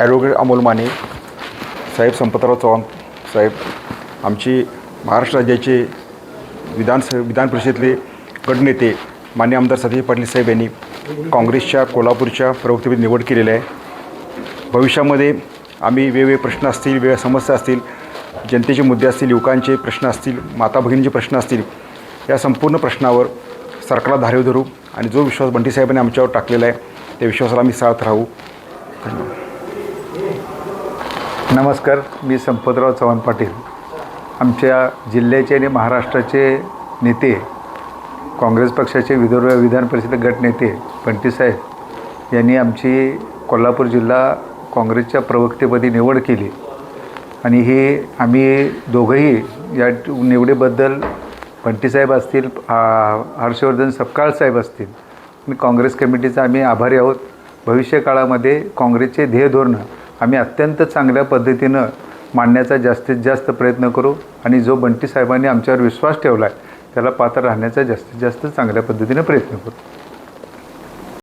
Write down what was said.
Advocate Amol Mane साहेब, संपतराव चव्हाण साहेब, आमची महाराष्ट्र राज्याचे विधान परिषदेतले गटनेते मान्य आमदार सतीश पाटील साहेब यांनी काँग्रेसच्या कोल्हापूरच्या प्रवक्तेपदी निवड केलेली आहे. भविष्यामध्ये आम्ही वेगवेगळे प्रश्न असतील, वेगवेगळ्या समस्या असतील, जनतेचे मुद्दे असतील, युवकांचे प्रश्न असतील, माता भगिनींचे प्रश्न असतील, या संपूर्ण प्रश्नावर सरकारला धारेवर धरू आणि जो विश्वास बंटी साहेबांनी आमच्यावर टाकलेला आहे त्या विश्वासाला आम्ही साथ राहू. धन्यवाद. नमस्कार, मी संपतराव चव्हाण पाटील. आमच्या जिल्ह्याचे आणि महाराष्ट्राचे नेते, काँग्रेस पक्षाचे विधान परिषद गटनेते बंटी साहेब यांनी आमची कोल्हापूर जिल्हा काँग्रेसच्या प्रवक्तेपदी निवड केली आणि हे आम्ही दोघंही या निवडीबद्दल बंटी साहेब असतील, हर्षवर्धन सपकाळ साहेब असतील आणि काँग्रेस कमिटीचा आम्ही आभारी आहोत. भविष्य काळामध्ये काँग्रेसचे ध्येय धोरणं आम्ही अत्यंत चांगल्या पद्धतीनं मांडण्याचा जास्तीत जास्त प्रयत्न करू आणि जो बंटी साहेबांनी आमच्यावर विश्वास ठेवला आहे त्याला पात्र राहण्याचा जास्तीत जास्त चांगल्या पद्धतीने प्रयत्न करू.